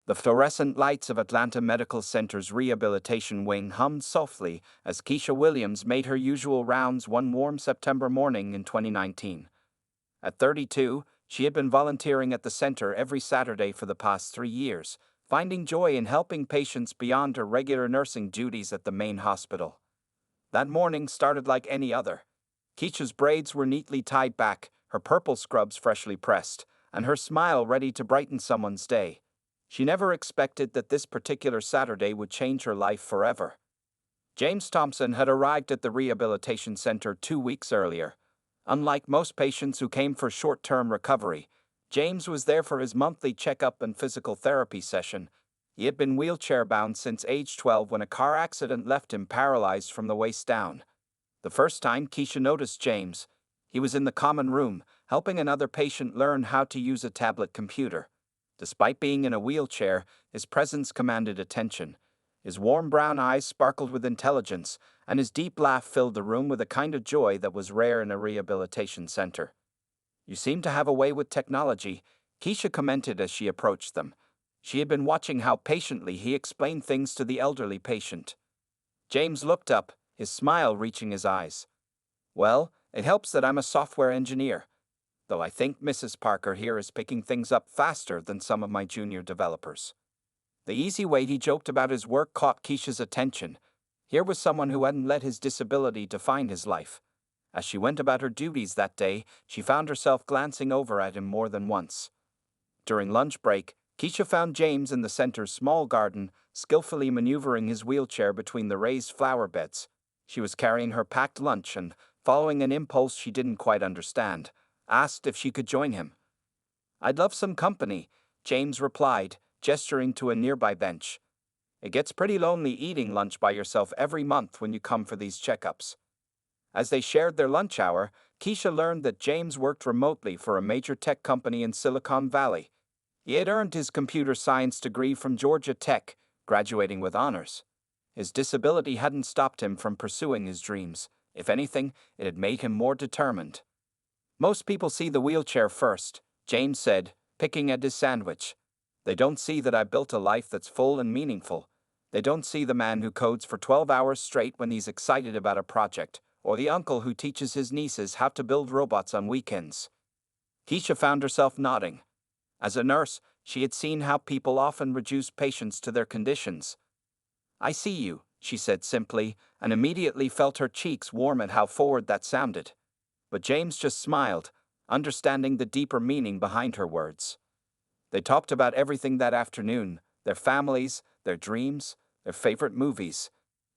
The fluorescent lights of Atlanta Medical Center's rehabilitation wing hummed softly as Keisha Williams made her usual rounds one warm September morning in 2019. At 32, she had been volunteering at the center every Saturday for the past 3 years, finding joy in helping patients beyond her regular nursing duties at the main hospital. That morning started like any other. Keisha's braids were neatly tied back, her purple scrubs freshly pressed, and her smile ready to brighten someone's day. She never expected that this particular Saturday would change her life forever. James Thompson had arrived at the rehabilitation center 2 weeks earlier. Unlike most patients who came for short-term recovery, James was there for his monthly checkup and physical therapy session. He had been wheelchair-bound since age 12 when a car accident left him paralyzed from the waist down. The first time Keisha noticed James, he was in the common room, helping another patient learn how to use a tablet computer. Despite being in a wheelchair, his presence commanded attention. His warm brown eyes sparkled with intelligence, and his deep laugh filled the room with a kind of joy that was rare in a rehabilitation center. "You seem to have a way with technology," Keisha commented as she approached them. She had been watching how patiently he explained things to the elderly patient. James looked up, his smile reaching his eyes. "Well, it helps that I'm a software engineer. Though I think Mrs. Parker here is picking things up faster than some of my junior developers." The easy way he joked about his work caught Keisha's attention. Here was someone who hadn't let his disability define his life. As she went about her duties that day, she found herself glancing over at him more than once. During lunch break, Keisha found James in the center's small garden, skillfully maneuvering his wheelchair between the raised flower beds. She was carrying her packed lunch and, following an impulse she didn't quite understand, asked if she could join him. "I'd love some company," James replied, gesturing to a nearby bench. "It gets pretty lonely eating lunch by yourself every month when you come for these checkups." As they shared their lunch hour, Keisha learned that James worked remotely for a major tech company in Silicon Valley. He had earned his computer science degree from Georgia Tech, graduating with honors. His disability hadn't stopped him from pursuing his dreams. If anything, it had made him more determined. "Most people see the wheelchair first," James said, picking at his sandwich. "They don't see that I built a life that's full and meaningful. They don't see the man who codes for 12 hours straight when he's excited about a project, or the uncle who teaches his nieces how to build robots on weekends." Keisha found herself nodding. As a nurse, she had seen how people often reduce patients to their conditions. "I see you," she said simply, and immediately felt her cheeks warm at how forward that sounded. But James just smiled, understanding the deeper meaning behind her words. They talked about everything that afternoon: their families, their dreams, their favorite movies.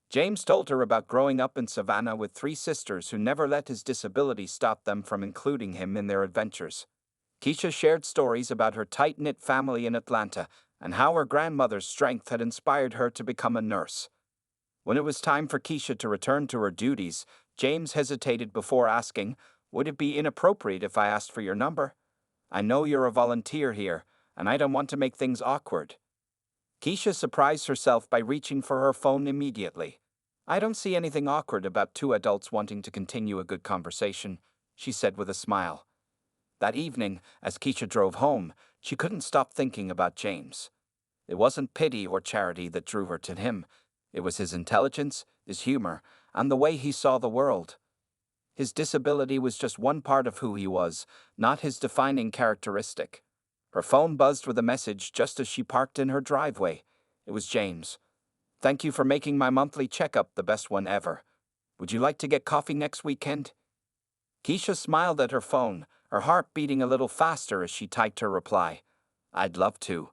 James told her about growing up in Savannah with 3 sisters who never let his disability stop them from including him in their adventures. Keisha shared stories about her tight-knit family in Atlanta and how her grandmother's strength had inspired her to become a nurse. When it was time for Keisha to return to her duties, James hesitated before asking, "Would it be inappropriate if I asked for your number? I know you're a volunteer here, and I don't want to make things awkward." Keisha surprised herself by reaching for her phone immediately. "I don't see anything awkward about 2 adults wanting to continue a good conversation," she said with a smile. That evening, as Keisha drove home, she couldn't stop thinking about James. It wasn't pity or charity that drew her to him. It was his intelligence, his humor, and the way he saw the world. His disability was just one part of who he was, not his defining characteristic. Her phone buzzed with a message just as she parked in her driveway. It was James. "Thank you for making my monthly checkup the best one ever. Would you like to get coffee next weekend?" Keisha smiled at her phone, her heart beating a little faster as she typed her reply. "I'd love to."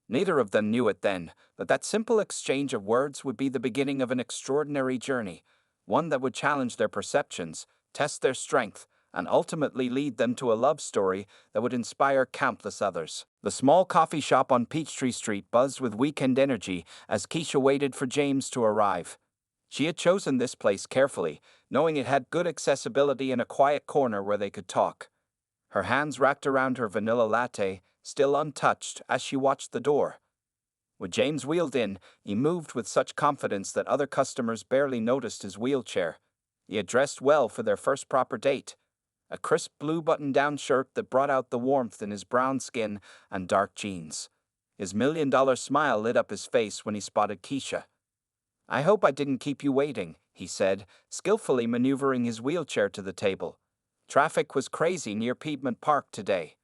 Neither of them knew it then, but that simple exchange of words would be the beginning of an extraordinary journey, one that would challenge their perceptions, test their strength, and ultimately lead them to a love story that would inspire countless others. The small coffee shop on Peachtree Street buzzed with weekend energy as Keisha waited for James to arrive. She had chosen this place carefully, knowing it had good accessibility and a quiet corner where they could talk. Her hands wrapped around her vanilla latte, still untouched, as she watched the door. When James wheeled in, he moved with such confidence that other customers barely noticed his wheelchair. He had dressed well for their first proper date. A crisp blue button-down shirt that brought out the warmth in his brown skin and dark jeans. His million-dollar smile lit up his face when he spotted Keisha. "I hope I didn't keep you waiting," he said, skillfully maneuvering his wheelchair to the table. "Traffic was crazy near Piedmont Park today."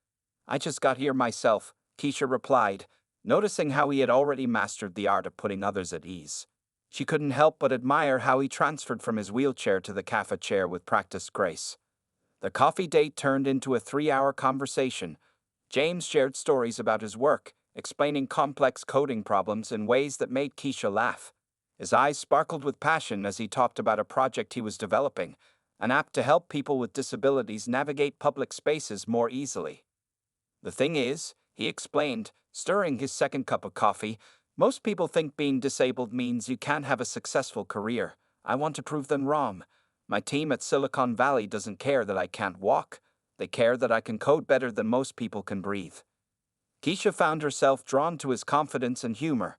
"I just got here myself," Keisha replied, noticing how he had already mastered the art of putting others at ease. She couldn't help but admire how he transferred from his wheelchair to the cafe chair with practiced grace. The coffee date turned into a 3-hour conversation. James shared stories about his work, explaining complex coding problems in ways that made Keisha laugh. His eyes sparkled with passion as he talked about a project he was developing, an app to help people with disabilities navigate public spaces more easily. "The thing is," he explained, stirring his second cup of coffee, "most people think being disabled means you can't have a successful career. I want to prove them wrong. My team at Silicon Valley doesn't care that I can't walk. They care that I can code better than most people can breathe." Keisha found herself drawn to his confidence and humor.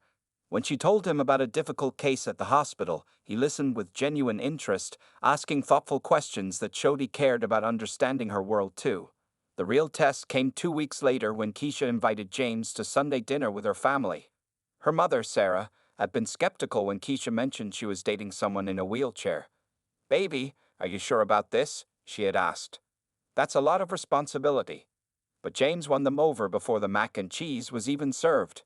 When she told him about a difficult case at the hospital, he listened with genuine interest, asking thoughtful questions that showed he cared about understanding her world too. The real test came 2 weeks later when Keisha invited James to Sunday dinner with her family. Her mother, Sarah, had been skeptical when Keisha mentioned she was dating someone in a wheelchair. "Baby, are you sure about this?" she had asked. "That's a lot of responsibility." But James won them over before the mac and cheese was even served.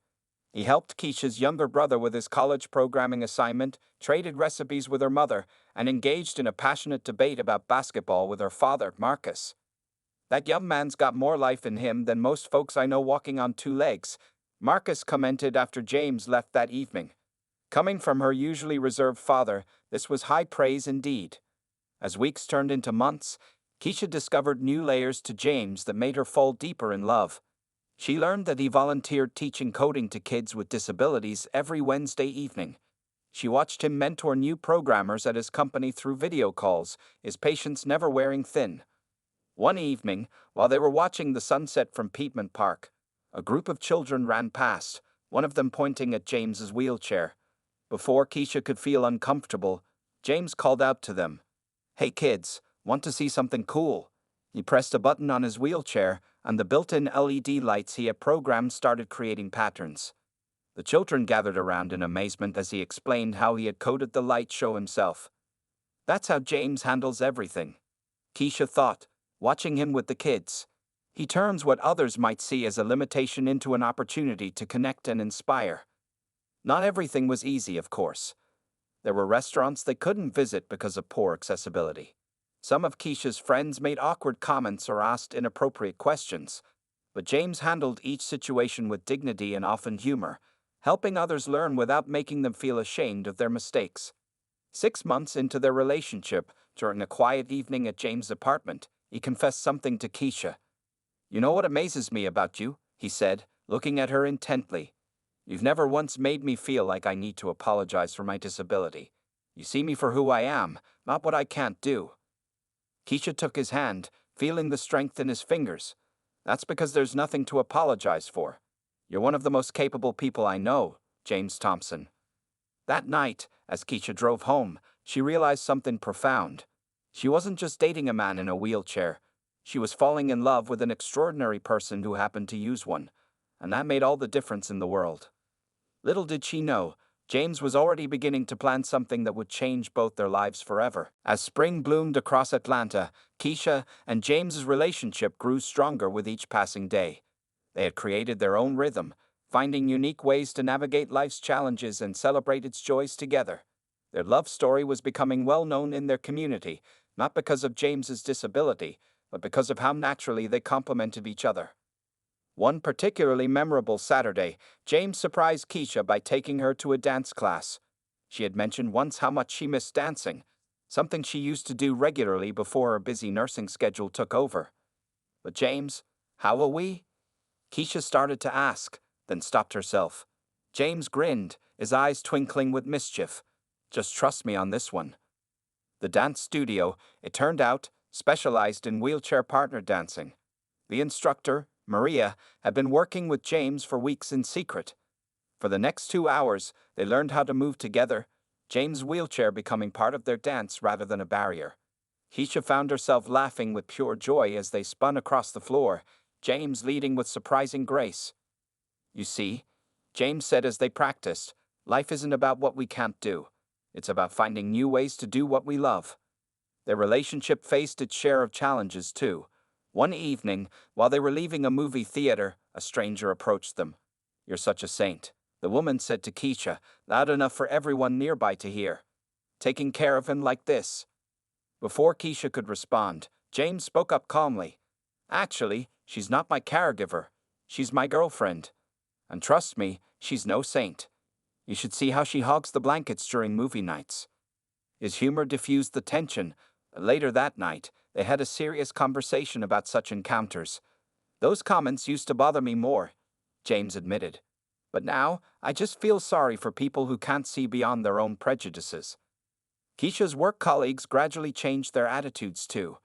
He helped Keisha's younger brother with his college programming assignment, traded recipes with her mother, and engaged in a passionate debate about basketball with her father, Marcus. "That young man's got more life in him than most folks I know walking on 2 legs," Marcus commented after James left that evening. Coming from her usually reserved father, this was high praise indeed. As weeks turned into months, Keisha discovered new layers to James that made her fall deeper in love. She learned that he volunteered teaching coding to kids with disabilities every Wednesday evening. She watched him mentor new programmers at his company through video calls, his patience never wearing thin. One evening, while they were watching the sunset from Piedmont Park, a group of children ran past, one of them pointing at James's wheelchair. Before Keisha could feel uncomfortable, James called out to them, "Hey kids, want to see something cool?" He pressed a button on his wheelchair, and the built-in LED lights he had programmed started creating patterns. The children gathered around in amazement as he explained how he had coded the light show himself. "That's how James handles everything," Keisha thought, watching him with the kids. "He turns what others might see as a limitation into an opportunity to connect and inspire." Not everything was easy, of course. There were restaurants they couldn't visit because of poor accessibility. Some of Keisha's friends made awkward comments or asked inappropriate questions, but James handled each situation with dignity and often humor, helping others learn without making them feel ashamed of their mistakes. 6 months into their relationship, during a quiet evening at James' apartment, he confessed something to Keisha. "You know what amazes me about you?" he said, looking at her intently. "You've never once made me feel like I need to apologize for my disability. You see me for who I am, not what I can't do." Keisha took his hand, feeling the strength in his fingers. "That's because there's nothing to apologize for. You're one of the most capable people I know, James Thompson." That night, as Keisha drove home, she realized something profound. She wasn't just dating a man in a wheelchair. She was falling in love with an extraordinary person who happened to use one, and that made all the difference in the world. Little did she know, James was already beginning to plan something that would change both their lives forever. As spring bloomed across Atlanta, Keisha and James's relationship grew stronger with each passing day. They had created their own rhythm, finding unique ways to navigate life's challenges and celebrate its joys together. Their love story was becoming well known in their community, not because of James's disability, but because of how naturally they complemented each other. One particularly memorable Saturday, James surprised Keisha by taking her to a dance class. She had mentioned once how much she missed dancing, something she used to do regularly before her busy nursing schedule took over. "But James, how will we?" Keisha started to ask, then stopped herself. James grinned, his eyes twinkling with mischief. "Just trust me on this one." The dance studio, it turned out, specialized in wheelchair partner dancing. The instructor, Maria, had been working with James for weeks in secret. For the next 2 hours, they learned how to move together, James' wheelchair becoming part of their dance rather than a barrier. Keisha found herself laughing with pure joy as they spun across the floor, James leading with surprising grace. "You see," James said as they practiced, "Life isn't about what we can't do. It's about finding new ways to do what we love." Their relationship faced its share of challenges, too. One evening, while they were leaving a movie theater, a stranger approached them. "You're such a saint," the woman said to Keisha, loud enough for everyone nearby to hear. "Taking care of him like this." Before Keisha could respond, James spoke up calmly. "Actually, she's not my caregiver. She's my girlfriend. And trust me, she's no saint. You should see how she hogs the blankets during movie nights." His humor diffused the tension. Later that night, they had a serious conversation about such encounters. "Those comments used to bother me more," James admitted. "But now, I just feel sorry for people who can't see beyond their own prejudices." Keisha's work colleagues gradually changed their attitudes too.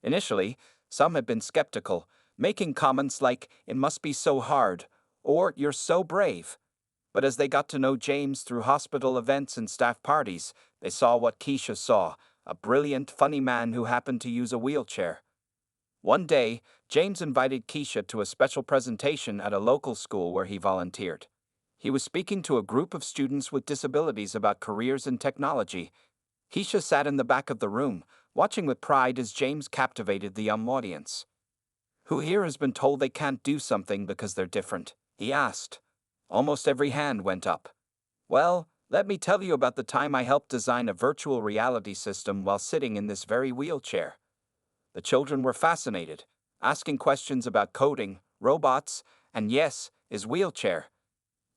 Initially, some had been skeptical, making comments like, "It must be so hard," or "You're so brave." But as they got to know James through hospital events and staff parties, they saw what Keisha saw, a brilliant, funny man who happened to use a wheelchair. One day, James invited Keisha to a special presentation at a local school where he volunteered. He was speaking to a group of students with disabilities about careers in technology. Keisha sat in the back of the room, watching with pride as James captivated the young audience. "Who here has been told they can't do something because they're different?" he asked. Almost every hand went up. "Well, let me tell you about the time I helped design a virtual reality system while sitting in this very wheelchair." The children were fascinated, asking questions about coding, robots, and yes, his wheelchair.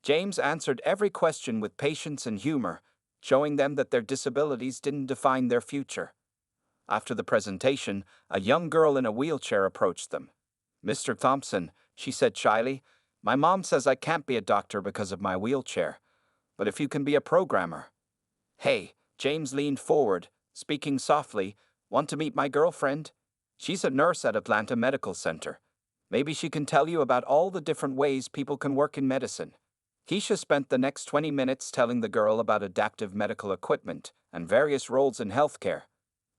James answered every question with patience and humor, showing them that their disabilities didn't define their future. After the presentation, a young girl in a wheelchair approached them. "Mr. Thompson," she said shyly, "my mom says I can't be a doctor because of my wheelchair. But if you can be a programmer." "Hey," James leaned forward, speaking softly, "want to meet my girlfriend? She's a nurse at Atlanta Medical Center. Maybe she can tell you about all the different ways people can work in medicine." Keisha spent the next 20 minutes telling the girl about adaptive medical equipment and various roles in healthcare.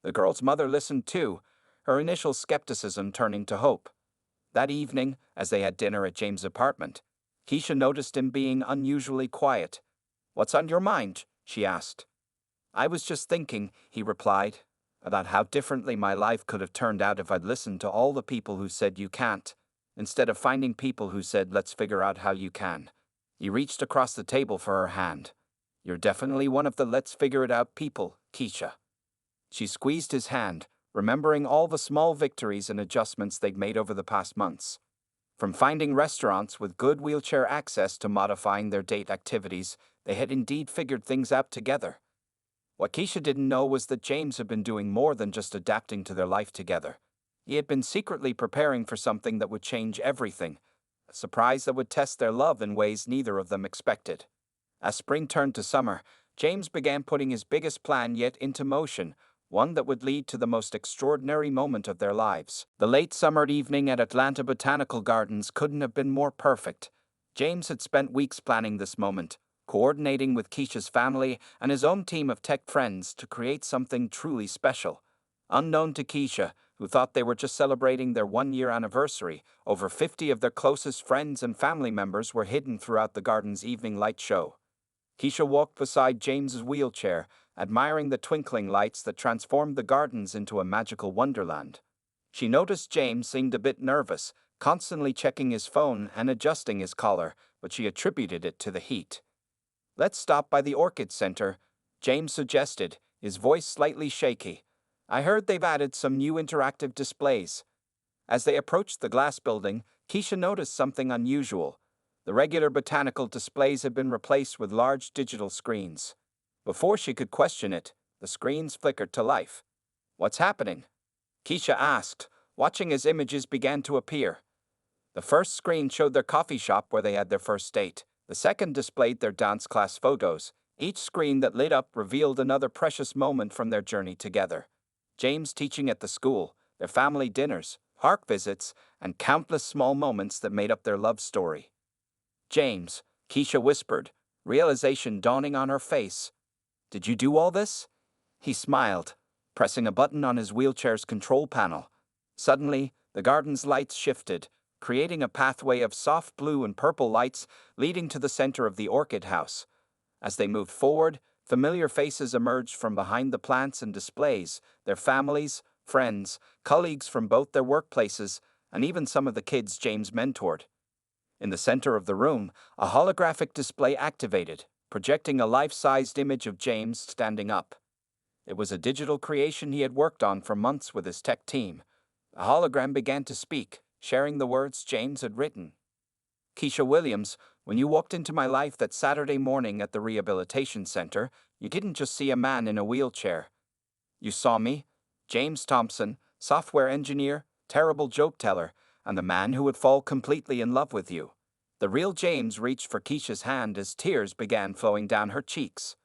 The girl's mother listened too, her initial skepticism turning to hope. That evening, as they had dinner at James' apartment, Keisha noticed him being unusually quiet. "What's on your mind?" she asked. "I was just thinking," he replied, "about how differently my life could have turned out if I'd listened to all the people who said you can't, instead of finding people who said let's figure out how you can." He reached across the table for her hand. "You're definitely one of the let's figure it out people, Keisha." She squeezed his hand, remembering all the small victories and adjustments they'd made over the past months. From finding restaurants with good wheelchair access to modifying their date activities, they had indeed figured things out together. What Keisha didn't know was that James had been doing more than just adapting to their life together. He had been secretly preparing for something that would change everything, a surprise that would test their love in ways neither of them expected. As spring turned to summer, James began putting his biggest plan yet into motion, one that would lead to the most extraordinary moment of their lives. The late summer evening at Atlanta Botanical Gardens couldn't have been more perfect. James had spent weeks planning this moment, coordinating with Keisha's family and his own team of tech friends to create something truly special. Unknown to Keisha, who thought they were just celebrating their one-year anniversary, over 50 of their closest friends and family members were hidden throughout the garden's evening light show. Keisha walked beside James's wheelchair, admiring the twinkling lights that transformed the gardens into a magical wonderland. She noticed James seemed a bit nervous, constantly checking his phone and adjusting his collar, but she attributed it to the heat. "Let's stop by the Orchid Center," James suggested, his voice slightly shaky. "I heard they've added some new interactive displays." As they approached the glass building, Keisha noticed something unusual. The regular botanical displays had been replaced with large digital screens. Before she could question it, the screens flickered to life. "What's happening?" Keisha asked, watching as images began to appear. The first screen showed their coffee shop where they had their first date. The second displayed their dance class photos. Each screen that lit up revealed another precious moment from their journey together. James teaching at the school, their family dinners, park visits, and countless small moments that made up their love story. "James," Keisha whispered, realization dawning on her face. "Did you do all this?" He smiled, pressing a button on his wheelchair's control panel. Suddenly, the garden's lights shifted, creating a pathway of soft blue and purple lights leading to the center of the orchid house. As they moved forward, familiar faces emerged from behind the plants and displays, their families, friends, colleagues from both their workplaces, and even some of the kids James mentored. In the center of the room, a holographic display activated, projecting a life-sized image of James standing up. It was a digital creation he had worked on for months with his tech team. The hologram began to speak, sharing the words James had written. Keisha Williams, when you walked into my life that Saturday morning at the rehabilitation center, you didn't just see a man in a wheelchair. You saw me, James Thompson, software engineer, terrible joke teller, and the man who would fall completely in love with you. The real James reached for Keisha's hand as tears began flowing down her cheeks.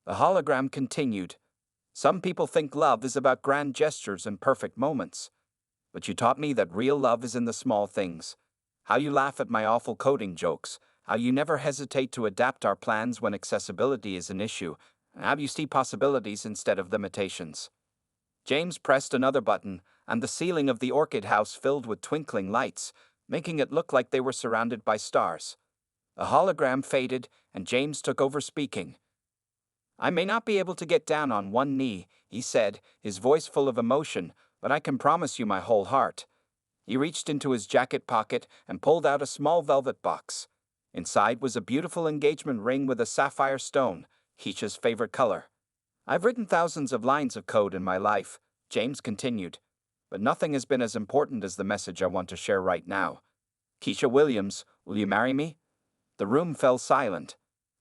The hologram continued. Some people think love is about grand gestures and perfect moments. But you taught me that real love is in the small things. How you laugh at my awful coding jokes, how you never hesitate to adapt our plans when accessibility is an issue, and how you see possibilities instead of limitations. James pressed another button, and the ceiling of the orchid house filled with twinkling lights, making it look like they were surrounded by stars. The hologram faded, and James took over speaking. I may not be able to get down on one knee, he said, his voice full of emotion, but I can promise you my whole heart. He reached into his jacket pocket and pulled out a small velvet box. Inside was a beautiful engagement ring with a sapphire stone, Keisha's favorite color. I've written thousands of lines of code in my life, James continued, but nothing has been as important as the message I want to share right now. Keisha Williams, will you marry me? The room fell silent.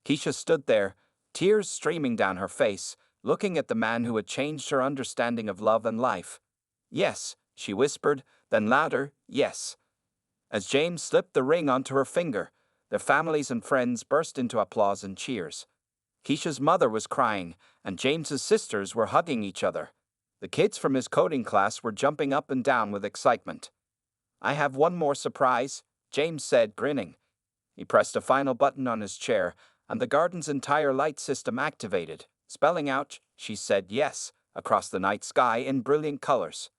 Keisha stood there, tears streaming down her face, looking at the man who had changed her understanding of love and life. Yes, she whispered, then louder, yes. As James slipped the ring onto her finger, their families and friends burst into applause and cheers. Keisha's mother was crying, and James's sisters were hugging each other. The kids from his coding class were jumping up and down with excitement. I have one more surprise, James said, grinning. He pressed a final button on his chair, and the garden's entire light system activated, spelling out, she said yes, across the night sky in brilliant colors.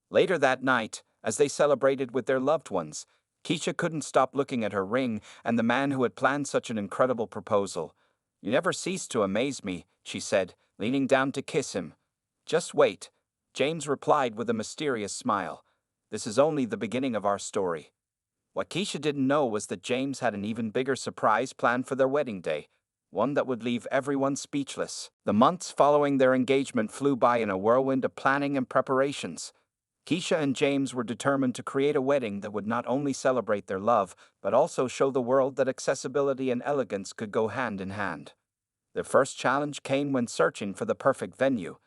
Later that night, as they celebrated with their loved ones, Keisha couldn't stop looking at her ring and the man who had planned such an incredible proposal. You never cease to amaze me, she said, leaning down to kiss him. Just wait, James replied with a mysterious smile. This is only the beginning of our story. What Keisha didn't know was that James had an even bigger surprise planned for their wedding day, one that would leave everyone speechless. The months following their engagement flew by in a whirlwind of planning and preparations. Keisha and James were determined to create a wedding that would not only celebrate their love, but also show the world that accessibility and elegance could go hand in hand. Their first challenge came when searching for the perfect venue.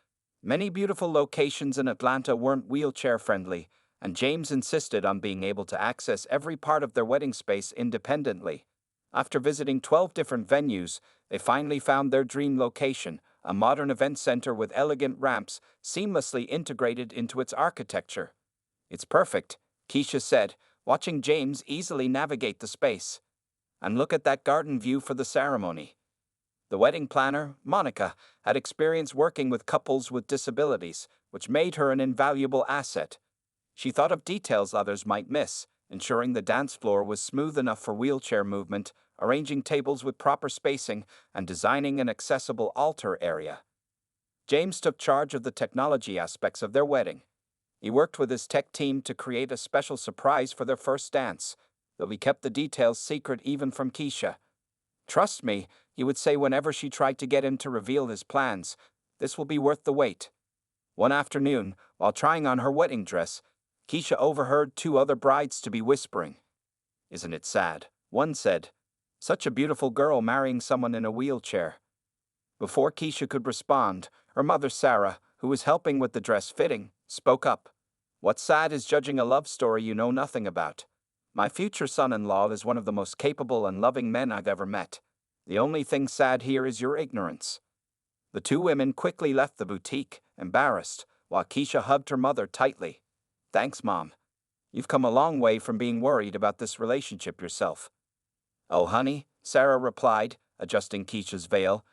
Many beautiful locations in Atlanta weren't wheelchair-friendly, and James insisted on being able to access every part of their wedding space independently. After visiting 12 different venues, they finally found their dream location, a modern event center with elegant ramps seamlessly integrated into its architecture. It's perfect, Keisha said, watching James easily navigate the space. And look at that garden view for the ceremony. The wedding planner, Monica, had experience working with couples with disabilities, which made her an invaluable asset. She thought of details others might miss, ensuring the dance floor was smooth enough for wheelchair movement, arranging tables with proper spacing, and designing an accessible altar area. James took charge of the technology aspects of their wedding. He worked with his tech team to create a special surprise for their first dance, though he kept the details secret even from Keisha. Trust me, he would say whenever she tried to get him to reveal his plans, this will be worth the wait. One afternoon, while trying on her wedding dress, Keisha overheard two other brides-to-be whispering. Isn't it sad? One said. Such a beautiful girl marrying someone in a wheelchair. Before Keisha could respond, her mother Sarah, who was helping with the dress fitting, spoke up. What's sad is judging a love story you know nothing about. My future son-in-law is one of the most capable and loving men I've ever met. The only thing sad here is your ignorance. The two women quickly left the boutique, embarrassed, while Keisha hugged her mother tightly. Thanks, Mom. You've come a long way from being worried about this relationship yourself. Oh, honey, Sarah replied, adjusting Keisha's veil.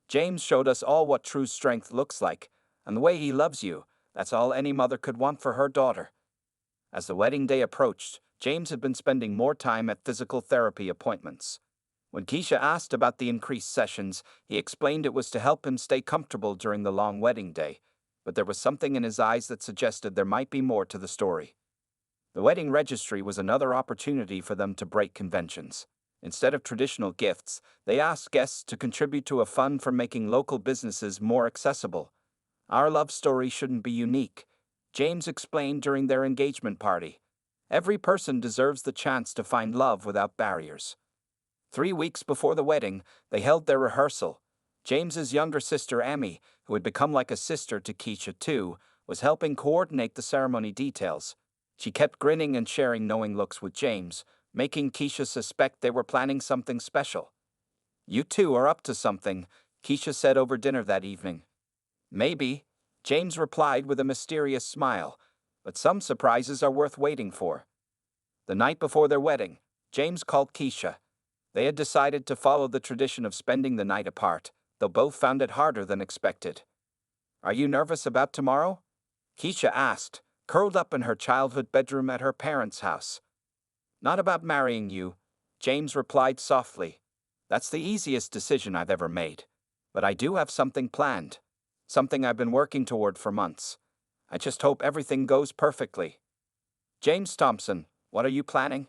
James showed us all what true strength looks like, and the way he loves you, that's all any mother could want for her daughter. As the wedding day approached, James had been spending more time at physical therapy appointments. When Keisha asked about the increased sessions, he explained it was to help him stay comfortable during the long wedding day, but there was something in his eyes that suggested there might be more to the story. The wedding registry was another opportunity for them to break conventions. Instead of traditional gifts, they asked guests to contribute to a fund for making local businesses more accessible. Our love story shouldn't be unique, James explained during their engagement party. Every person deserves the chance to find love without barriers. 3 weeks before the wedding, they held their rehearsal. James's younger sister, Amy, who had become like a sister to Keisha too, was helping coordinate the ceremony details. She kept grinning and sharing knowing looks with James, making Keisha suspect they were planning something special. "You two are up to something," Keisha said over dinner that evening. "Maybe," James replied with a mysterious smile, "but some surprises are worth waiting for." The night before their wedding, James called Keisha. They had decided to follow the tradition of spending the night apart, though both found it harder than expected. "Are you nervous about tomorrow?" Keisha asked, curled up in her childhood bedroom at her parents' house. "Not about marrying you," James replied softly. "That's the easiest decision I've ever made. But I do have something planned. Something I've been working toward for months. I just hope everything goes perfectly." "James Thompson, what are you planning?"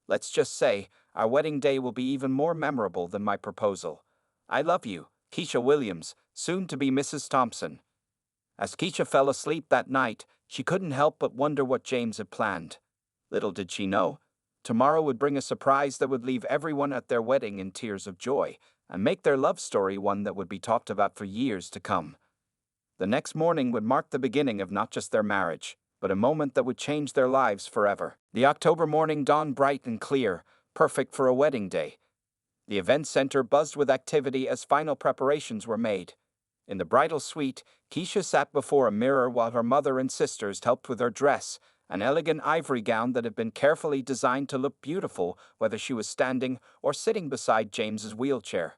"Let's just say, our wedding day will be even more memorable than my proposal. I love you, Keisha Williams, soon to be Mrs. Thompson." As Keisha fell asleep that night, she couldn't help but wonder what James had planned. Little did she know, tomorrow would bring a surprise that would leave everyone at their wedding in tears of joy, and make their love story one that would be talked about for years to come. The next morning would mark the beginning of not just their marriage, but a moment that would change their lives forever. The October morning dawned bright and clear, perfect for a wedding day. The event center buzzed with activity as final preparations were made. In the bridal suite, Keisha sat before a mirror while her mother and sisters helped with her dress, an elegant ivory gown that had been carefully designed to look beautiful whether she was standing or sitting beside James's wheelchair.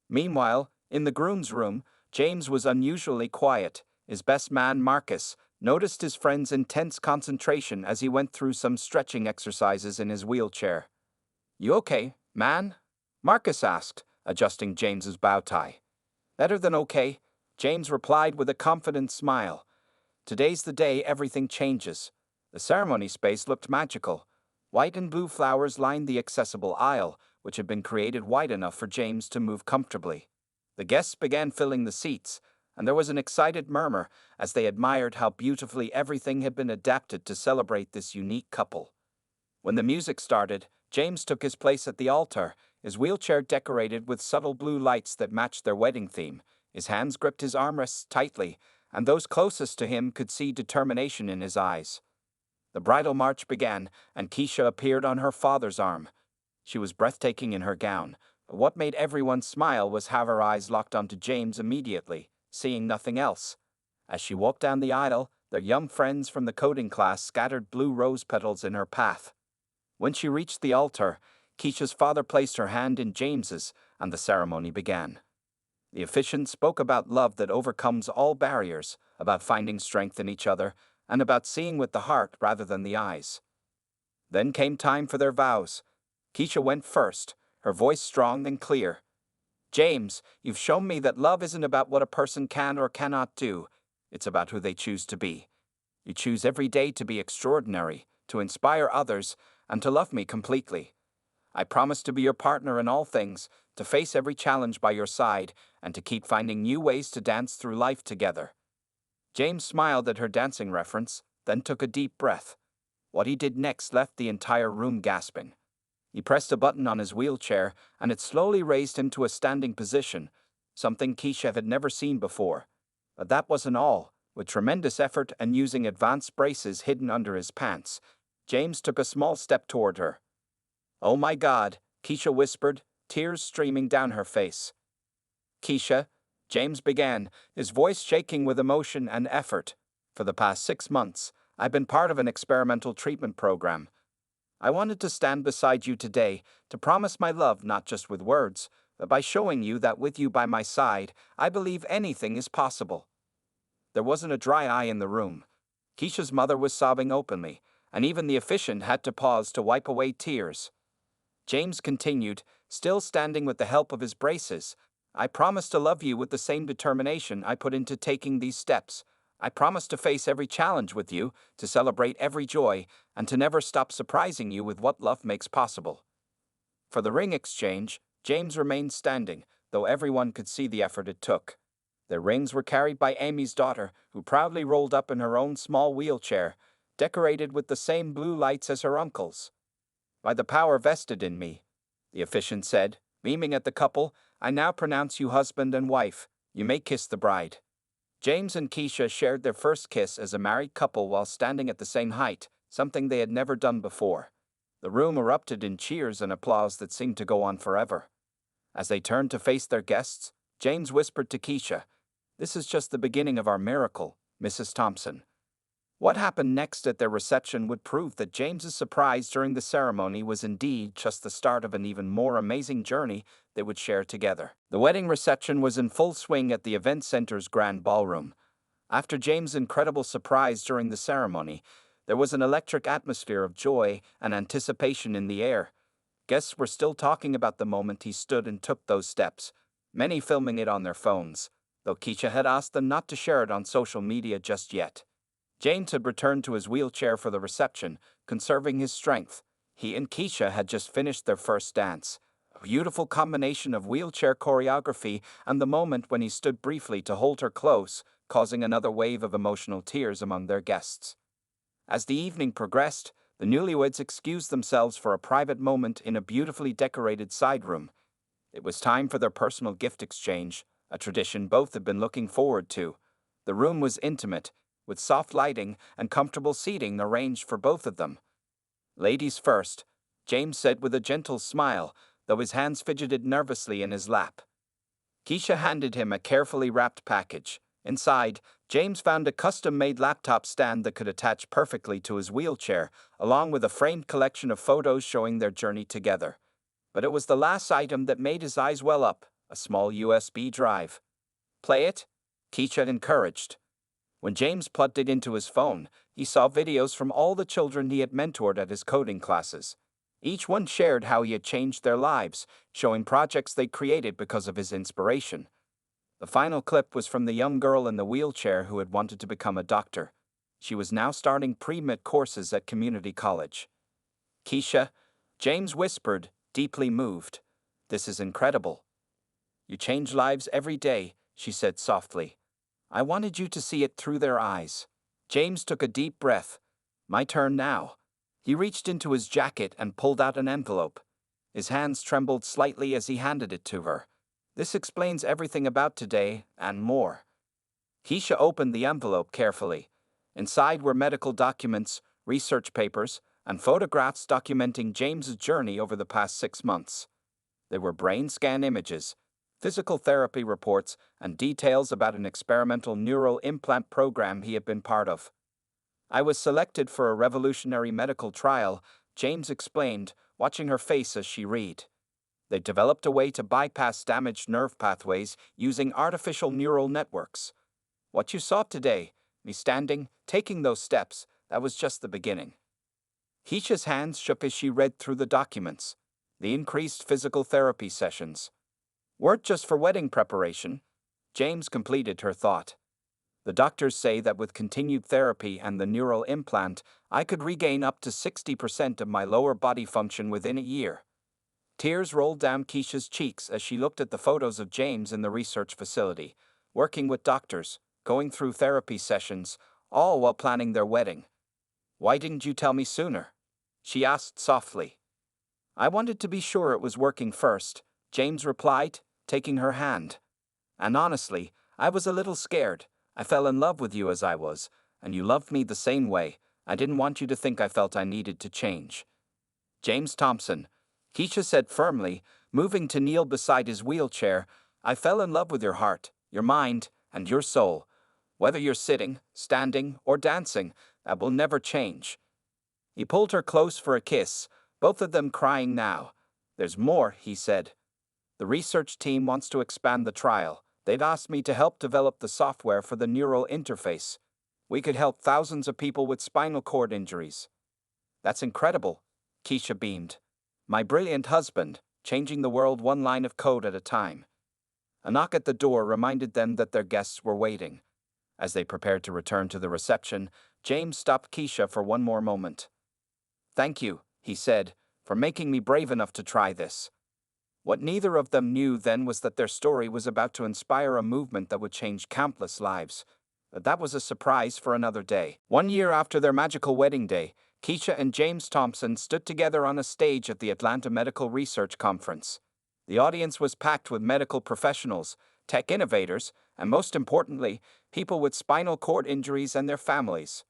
Meanwhile, in the groom's room, James was unusually quiet. His best man, Marcus, noticed his friend's intense concentration as he went through some stretching exercises in his wheelchair. "You okay, man?" Marcus asked, adjusting James's bow tie. "Better than okay," James replied with a confident smile. "Today's the day everything changes." The ceremony space looked magical. White and blue flowers lined the accessible aisle, which had been created wide enough for James to move comfortably. The guests began filling the seats, and there was an excited murmur as they admired how beautifully everything had been adapted to celebrate this unique couple. When the music started, James took his place at the altar, his wheelchair decorated with subtle blue lights that matched their wedding theme. His hands gripped his armrests tightly, and those closest to him could see determination in his eyes. The bridal march began, and Keisha appeared on her father's arm. She was breathtaking in her gown, but what made everyone smile was how her eyes locked onto James immediately, seeing nothing else. As she walked down the aisle, their young friends from the coding class scattered blue rose petals in her path. When she reached the altar, Keisha's father placed her hand in James's, and the ceremony began. The officiant spoke about love that overcomes all barriers, about finding strength in each other, and about seeing with the heart rather than the eyes. Then came time for their vows. Keisha went first, her voice strong and clear. "James, you've shown me that love isn't about what a person can or cannot do. It's about who they choose to be. You choose every day to be extraordinary, to inspire others, and to love me completely. I promise to be your partner in all things, to face every challenge by your side, and to keep finding new ways to dance through life together." James smiled at her dancing reference, then took a deep breath. What he did next left the entire room gasping. He pressed a button on his wheelchair, and it slowly raised him to a standing position, something Keisha had never seen before. But that wasn't all. With tremendous effort and using advanced braces hidden under his pants, James took a small step toward her. "Oh my God," Keisha whispered, tears streaming down her face. "Keisha," James began, his voice shaking with emotion and effort, "for the past 6 months, I've been part of an experimental treatment program. I wanted to stand beside you today, to promise my love not just with words, but by showing you that with you by my side, I believe anything is possible." There wasn't a dry eye in the room. Keisha's mother was sobbing openly, and even the efficient had to pause to wipe away tears. James continued, still standing with the help of his braces. I promise to love you with the same determination I put into taking these steps. I promise to face every challenge with you, to celebrate every joy, and to never stop surprising you with what love makes possible. For the ring exchange, James remained standing, though everyone could see the effort it took. Their rings were carried by Amy's daughter, who proudly rolled up in her own small wheelchair, decorated with the same blue lights as her uncle's. By the power vested in me, the officiant said, beaming at the couple, I now pronounce you husband and wife. You may kiss the bride. James and Keisha shared their first kiss as a married couple while standing at the same height, something they had never done before. The room erupted in cheers and applause that seemed to go on forever. As they turned to face their guests, James whispered to Keisha, This is just the beginning of our miracle, Mrs. Thompson. What happened next at their reception would prove that James's surprise during the ceremony was indeed just the start of an even more amazing journey they would share together. The wedding reception was in full swing at the event center's grand ballroom. After James' incredible surprise during the ceremony, there was an electric atmosphere of joy and anticipation in the air. Guests were still talking about the moment he stood and took those steps, many filming it on their phones, though Keisha had asked them not to share it on social media just yet. James had returned to his wheelchair for the reception, conserving his strength. He and Keisha had just finished their first dance, a beautiful combination of wheelchair choreography and the moment when he stood briefly to hold her close, causing another wave of emotional tears among their guests. As the evening progressed, the newlyweds excused themselves for a private moment in a beautifully decorated side room. It was time for their personal gift exchange, a tradition both had been looking forward to. The room was intimate, with soft lighting and comfortable seating arranged for both of them. Ladies first, James said with a gentle smile, though his hands fidgeted nervously in his lap. Keisha handed him a carefully wrapped package. Inside, James found a custom-made laptop stand that could attach perfectly to his wheelchair, along with a framed collection of photos showing their journey together. But it was the last item that made his eyes well up, a small USB drive. Play it? Keisha encouraged. When James plugged it into his phone, he saw videos from all the children he had mentored at his coding classes. Each one shared how he had changed their lives, showing projects they created because of his inspiration. The final clip was from the young girl in the wheelchair who had wanted to become a doctor. She was now starting pre-med courses at community college. Keisha, James whispered, deeply moved. This is incredible. You change lives every day, she said softly. I wanted you to see it through their eyes. James took a deep breath. My turn now. He reached into his jacket and pulled out an envelope. His hands trembled slightly as he handed it to her. This explains everything about today, and more. Keisha opened the envelope carefully. Inside were medical documents, research papers, and photographs documenting James's journey over the past 6 months. There were brain scan images, physical therapy reports, and details about an experimental neural implant program he had been part of. I was selected for a revolutionary medical trial, James explained, watching her face as she read. They developed a way to bypass damaged nerve pathways using artificial neural networks. What you saw today, me standing, taking those steps, that was just the beginning. Keisha's hands shook as she read through the documents. The increased physical therapy sessions weren't just for wedding preparation. James completed her thought. The doctors say that with continued therapy and the neural implant, I could regain up to 60% of my lower body function within a year. Tears rolled down Keisha's cheeks as she looked at the photos of James in the research facility, working with doctors, going through therapy sessions, all while planning their wedding. Why didn't you tell me sooner? She asked softly. I wanted to be sure it was working first, James replied, taking her hand. And honestly, I was a little scared. I fell in love with you as I was, and you loved me the same way. I didn't want you to think I felt I needed to change. James Thompson, Keisha said firmly, moving to kneel beside his wheelchair, I fell in love with your heart, your mind, and your soul. Whether you're sitting, standing, or dancing, that will never change. He pulled her close for a kiss, both of them crying now. There's more, he said. The research team wants to expand the trial. They've asked me to help develop the software for the neural interface. We could help thousands of people with spinal cord injuries. That's incredible, Keisha beamed. My brilliant husband, changing the world one line of code at a time. A knock at the door reminded them that their guests were waiting. As they prepared to return to the reception, James stopped Keisha for one more moment. Thank you, he said, for making me brave enough to try this. What neither of them knew then was that their story was about to inspire a movement that would change countless lives. But that was a surprise for another day. 1 year after their magical wedding day, Keisha and James Thompson stood together on a stage at the Atlanta Medical Research Conference. The audience was packed with medical professionals, tech innovators, and most importantly, people with spinal cord injuries and their families.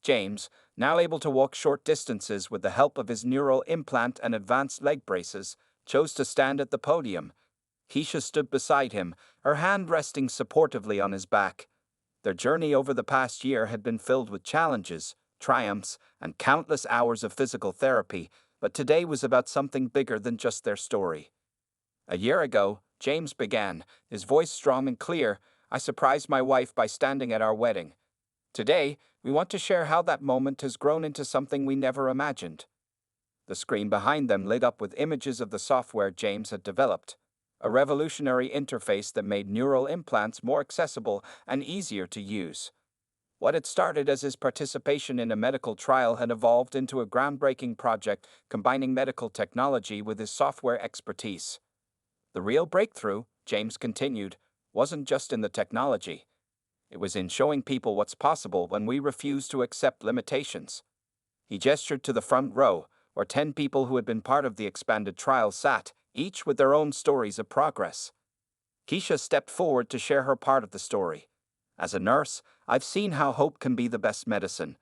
James, now able to walk short distances with the help of his neural implant and advanced leg braces, chose to stand at the podium. Keisha stood beside him, her hand resting supportively on his back. Their journey over the past year had been filled with challenges, triumphs, and countless hours of physical therapy, but today was about something bigger than just their story. A year ago, James began, his voice strong and clear. I surprised my wife by standing at our wedding. Today, we want to share how that moment has grown into something we never imagined. The screen behind them lit up with images of the software James had developed, a revolutionary interface that made neural implants more accessible and easier to use. What had started as his participation in a medical trial had evolved into a groundbreaking project combining medical technology with his software expertise. The real breakthrough, James continued, wasn't just in the technology. It was in showing people what's possible when we refuse to accept limitations. He gestured to the front row, where 10 people who had been part of the expanded trial sat, each with their own stories of progress. Keisha stepped forward to share her part of the story. As a nurse, I've seen how hope can be the best medicine.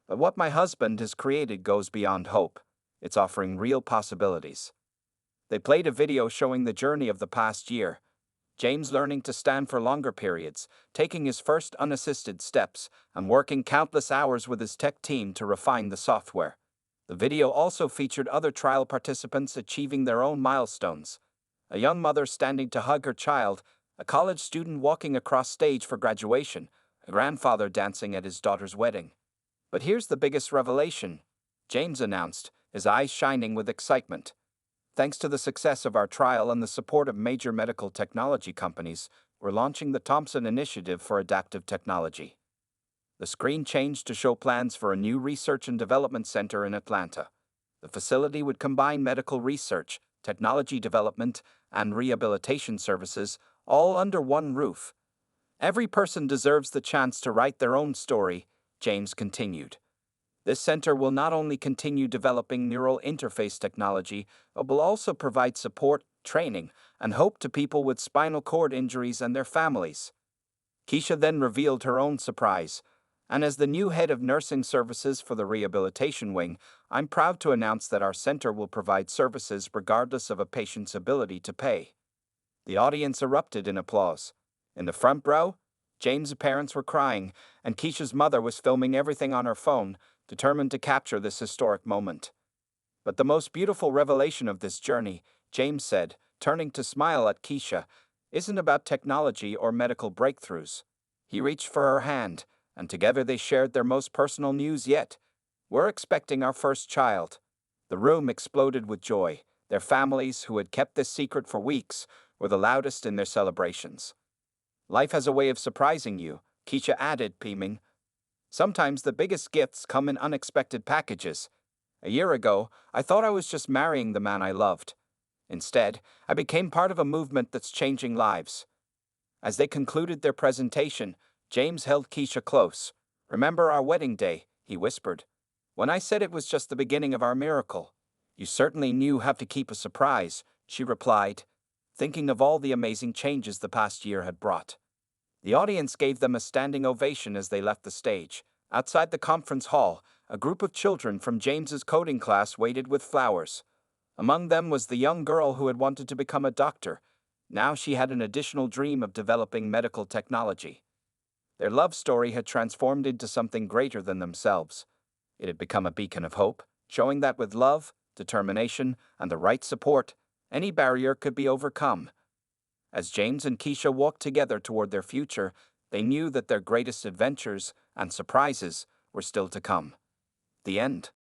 But what my husband has created goes beyond hope. It's offering real possibilities. They played a video showing the journey of the past year. James learning to stand for longer periods, taking his first unassisted steps, and working countless hours with his tech team to refine the software. The video also featured other trial participants achieving their own milestones. A young mother standing to hug her child, a college student walking across stage for graduation, a grandfather dancing at his daughter's wedding. But here's the biggest revelation, James announced, his eyes shining with excitement. Thanks to the success of our trial and the support of major medical technology companies, we're launching the Thompson Initiative for Adaptive Technology. The screen changed to show plans for a new research and development center in Atlanta. The facility would combine medical research, technology development, and rehabilitation services, all under one roof. Every person deserves the chance to write their own story, James continued. This center will not only continue developing neural interface technology, but will also provide support, training, and hope to people with spinal cord injuries and their families. Keisha then revealed her own surprise. And as the new head of nursing services for the rehabilitation wing, I'm proud to announce that our center will provide services regardless of a patient's ability to pay. The audience erupted in applause. In the front row, James' parents were crying, and Keisha's mother was filming everything on her phone, determined to capture this historic moment. But the most beautiful revelation of this journey, James said, turning to smile at Keisha, isn't about technology or medical breakthroughs. He reached for her hand, and together they shared their most personal news yet. We're expecting our first child. The room exploded with joy. Their families, who had kept this secret for weeks, were the loudest in their celebrations. Life has a way of surprising you, Keisha added, beaming. Sometimes the biggest gifts come in unexpected packages. A year ago, I thought I was just marrying the man I loved. Instead, I became part of a movement that's changing lives. As they concluded their presentation, James held Keisha close. Remember our wedding day, he whispered. When I said it was just the beginning of our miracle. You certainly knew how to keep a surprise, she replied, thinking of all the amazing changes the past year had brought. The audience gave them a standing ovation as they left the stage. Outside the conference hall, a group of children from James's coding class waited with flowers. Among them was the young girl who had wanted to become a doctor. Now she had an additional dream of developing medical technology. Their love story had transformed into something greater than themselves. It had become a beacon of hope, showing that with love, determination, and the right support, any barrier could be overcome. As James and Keisha walked together toward their future, they knew that their greatest adventures and surprises were still to come. The end.